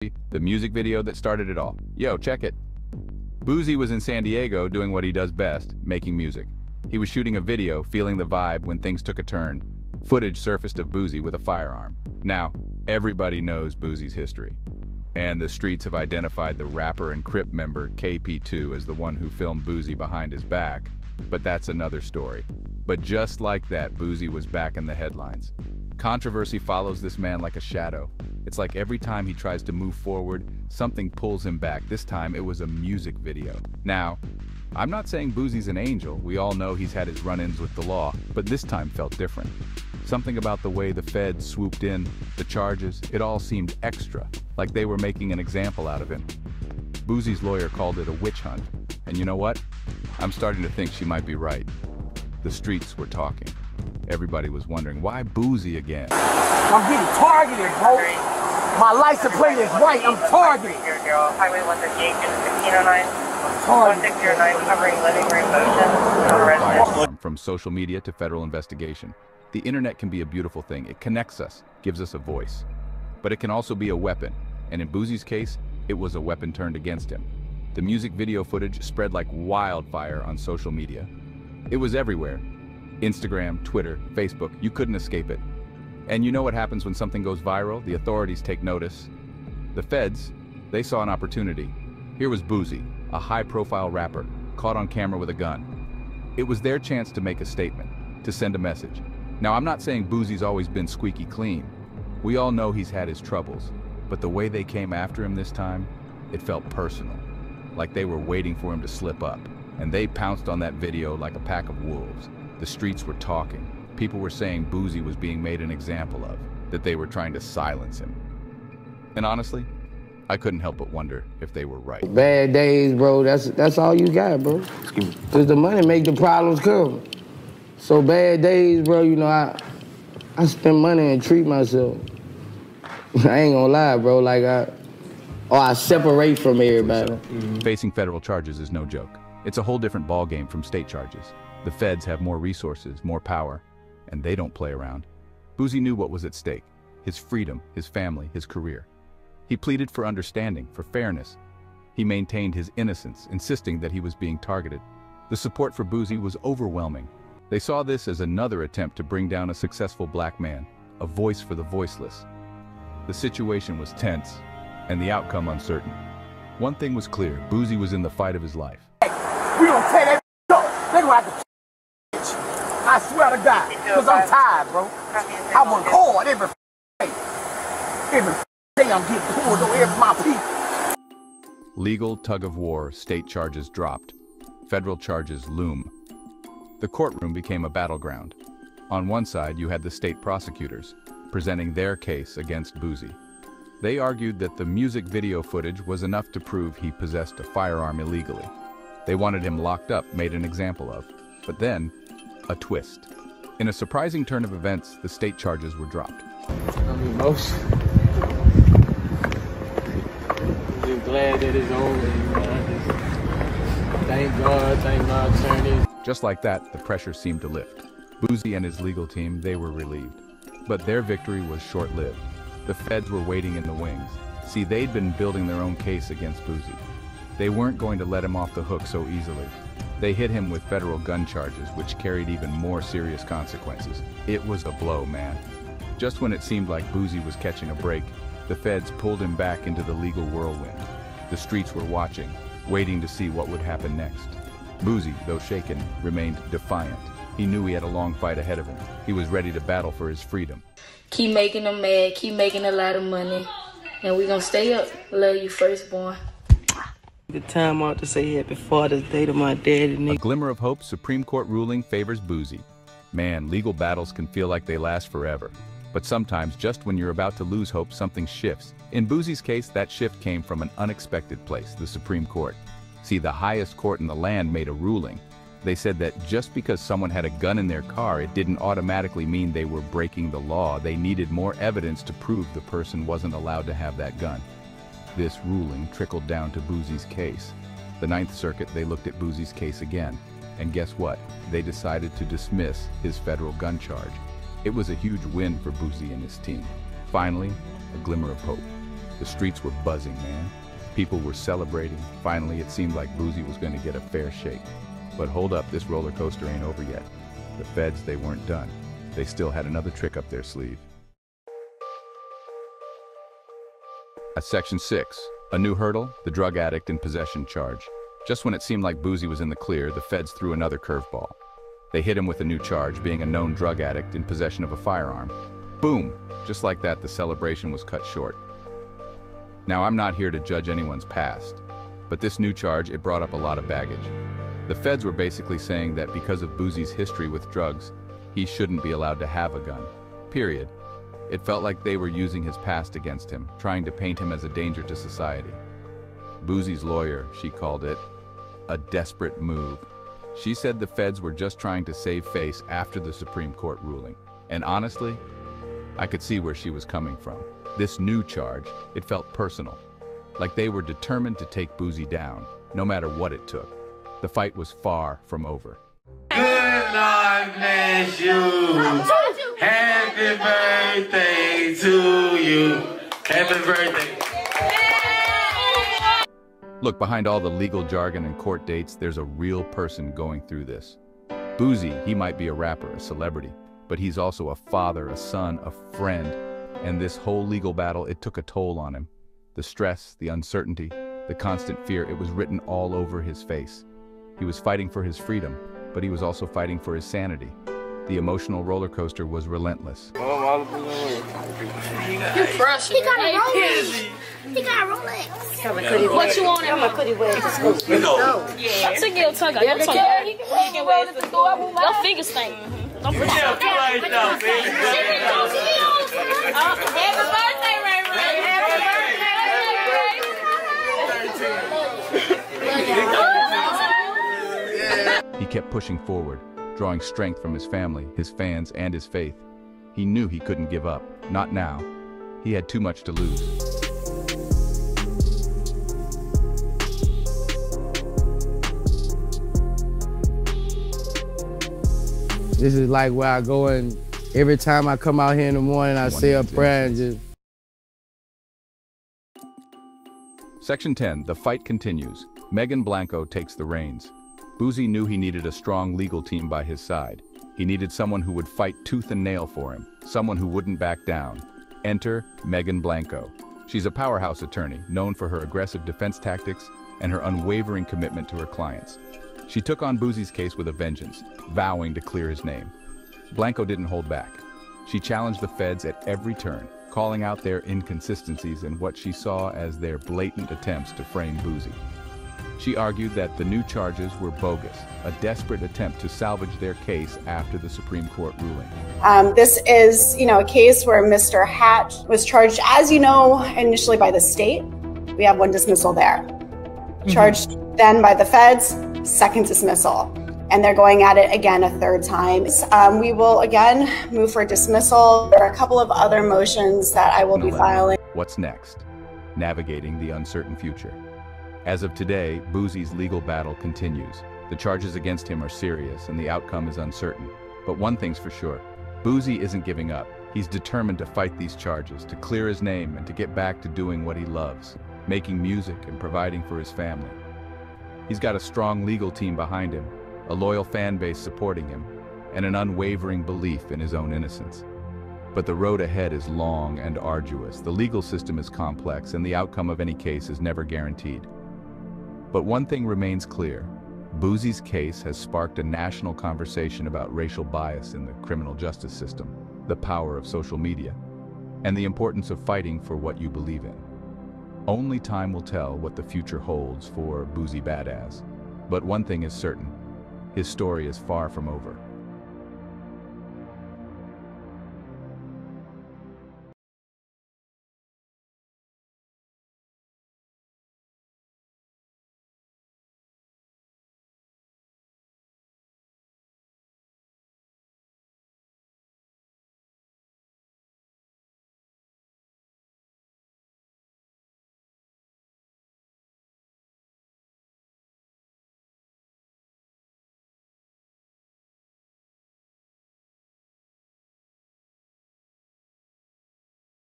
the music video that started it all. Yo, check it. Boosie was in San Diego doing what he does best, making music. He was shooting a video, feeling the vibe when things took a turn. Footage surfaced of Boosie with a firearm. Now, everybody knows Boosie's history. And the streets have identified the rapper and Crip member KP2 as the one who filmed Boosie behind his back. But that's another story. But just like that, Boosie was back in the headlines. Controversy follows this man like a shadow. It's like every time he tries to move forward, something pulls him back. This time it was a music video. Now, I'm not saying Boosie's an angel. We all know he's had his run-ins with the law, but this time felt different. Something about the way the feds swooped in, the charges, it all seemed extra, like they were making an example out of him. Boosie's lawyer called it a witch hunt. And you know what? I'm starting to think she might be right. The streets were talking. Everybody was wondering, why Boosie again? I'm getting targeted, bro. My license plate is white. I'm targeted. Highway 138, 1509. 1609, covering living room motion. From social media to federal investigation, the internet can be a beautiful thing. It connects us, gives us a voice. But it can also be a weapon. And in Boosie's case, it was a weapon turned against him. The music video footage spread like wildfire on social media. It was everywhere. Instagram, Twitter, Facebook, you couldn't escape it. And you know what happens when something goes viral? The authorities take notice. The feds, they saw an opportunity. Here was Boosie, a high-profile rapper, caught on camera with a gun. It was their chance to make a statement, to send a message. Now, I'm not saying Boosie's always been squeaky clean. We all know he's had his troubles. But the way they came after him this time, it felt personal. Like they were waiting for him to slip up. And they pounced on that video like a pack of wolves. The streets were talking. People were saying Boosie was being made an example of, that they were trying to silence him. And honestly, I couldn't help but wonder if they were right. Bad days, bro, that's all you got, bro. Because the money make the problems come. So bad days, bro, you know, I spend money and treat myself. I ain't gonna lie, bro, like I separate from everybody. Facing federal charges is no joke. It's a whole different ballgame from state charges. The feds have more resources, more power, and they don't play around. Boosie knew what was at stake: his freedom, his family, his career. He pleaded for understanding, for fairness. He maintained his innocence, insisting that he was being targeted. The support for Boosie was overwhelming. They saw this as another attempt to bring down a successful black man, a voice for the voiceless. The situation was tense, and the outcome uncertain. One thing was clear: Boosie was in the fight of his life. We don't tear that up. They gonna have to I swear to God, because I'm tired, bro. I work hard every day. Every day I'm getting pulled over my people. Legal tug-of-war, state charges dropped. Federal charges loom. The courtroom became a battleground. On one side, you had the state prosecutors, presenting their case against Boosie. They argued that the music video footage was enough to prove he possessed a firearm illegally. They wanted him locked up, made an example of. But then, a twist. In a surprising turn of events, the state charges were dropped. I'm emotional. I'm just glad that it's over, thank God, thank my attorneys. Just like that, the pressure seemed to lift. Boosie and his legal team, they were relieved. But their victory was short-lived. The feds were waiting in the wings. See, they'd been building their own case against Boosie. They weren't going to let him off the hook so easily. They hit him with federal gun charges, which carried even more serious consequences. It was a blow, man. Just when it seemed like Boosie was catching a break, the feds pulled him back into the legal whirlwind. The streets were watching, waiting to see what would happen next. Boosie, though shaken, remained defiant. He knew he had a long fight ahead of him. He was ready to battle for his freedom. Keep making them mad, keep making a lot of money, and we gonna stay up. Love you, firstborn. The time out to say happy Father's Day to my daddy, nigga. A glimmer of hope, Supreme Court ruling favors Boosie. Man, legal battles can feel like they last forever. But sometimes, just when you're about to lose hope, something shifts. In Boosie's case, that shift came from an unexpected place, the Supreme Court. See, the highest court in the land made a ruling. They said that just because someone had a gun in their car, it didn't automatically mean they were breaking the law. They needed more evidence to prove the person wasn't allowed to have that gun. This ruling trickled down to Boosie's case. The Ninth Circuit, they looked at Boosie's case again. And guess what? They decided to dismiss his federal gun charge. It was a huge win for Boosie and his team. Finally, a glimmer of hope. The streets were buzzing, man. People were celebrating. Finally, it seemed like Boosie was going to get a fair shake. But hold up, this roller coaster ain't over yet. The feds, they weren't done. They still had another trick up their sleeve. At Section 6, a new hurdle, the drug addict in possession charge. Just when it seemed like Boosie was in the clear, the feds threw another curveball. They hit him with a new charge, being a known drug addict in possession of a firearm. Boom! Just like that, the celebration was cut short. Now, I'm not here to judge anyone's past, but this new charge, it brought up a lot of baggage. The feds were basically saying that because of Boosie's history with drugs, he shouldn't be allowed to have a gun. Period. It felt like they were using his past against him, trying to paint him as a danger to society. Boosie's lawyer, she called it a desperate move. She said the feds were just trying to save face after the Supreme Court ruling. And honestly, I could see where she was coming from. This new charge, it felt personal. Like they were determined to take Boosie down, no matter what it took. The fight was far from over. Good Lord bless you. Happy birthday to you. Happy birthday. Look, behind all the legal jargon and court dates, there's a real person going through this. Boosie, he might be a rapper, a celebrity, but he's also a father, a son, a friend. And this whole legal battle, it took a toll on him. The stress, the uncertainty, the constant fear, it was written all over his face. He was fighting for his freedom, but he was also fighting for his sanity. The emotional roller coaster was relentless. You crushing. He got a Rolex. He got a Rolex. What you want? I'm gonna put it where it's supposed to go. Yeah. Take your tongue out. Your tongue out. Your fingers stink. Don't put it out. Happy birthday, Ray Ray. Happy birthday. He kept pushing forward, drawing strength from his family, his fans, and his faith. He knew he couldn't give up. Not now. He had too much to lose. This is like where I go, and every time I come out here in the morning, I say a prayer and just... Section 10, the fight continues. Megan Blanco takes the reins. Boosie knew he needed a strong legal team by his side. He needed someone who would fight tooth and nail for him, someone who wouldn't back down. Enter Megan Blanco. She's a powerhouse attorney, known for her aggressive defense tactics and her unwavering commitment to her clients. She took on Boosie's case with a vengeance, vowing to clear his name. Blanco didn't hold back. She challenged the feds at every turn, calling out their inconsistencies and what she saw as their blatant attempts to frame Boosie. She argued that the new charges were bogus, a desperate attempt to salvage their case after the Supreme Court ruling. This is, a case where Mr. Hatch was charged, as you know, initially by the state. We have one dismissal there. Charged then by the feds, second dismissal. And they're going at it again a third time. We will again move for dismissal. There are a couple of other motions that I will be filing. What's next? Navigating the uncertain future. As of today, Boosie's legal battle continues. The charges against him are serious and the outcome is uncertain. But one thing's for sure, Boosie isn't giving up. He's determined to fight these charges, to clear his name and to get back to doing what he loves, making music and providing for his family. He's got a strong legal team behind him, a loyal fan base supporting him, and an unwavering belief in his own innocence. But the road ahead is long and arduous. The legal system is complex and the outcome of any case is never guaranteed. But one thing remains clear. Boosie's case has sparked a national conversation about racial bias in the criminal justice system, the power of social media, and the importance of fighting for what you believe in. Only time will tell what the future holds for Boosie Badazz. But one thing is certain, his story is far from over.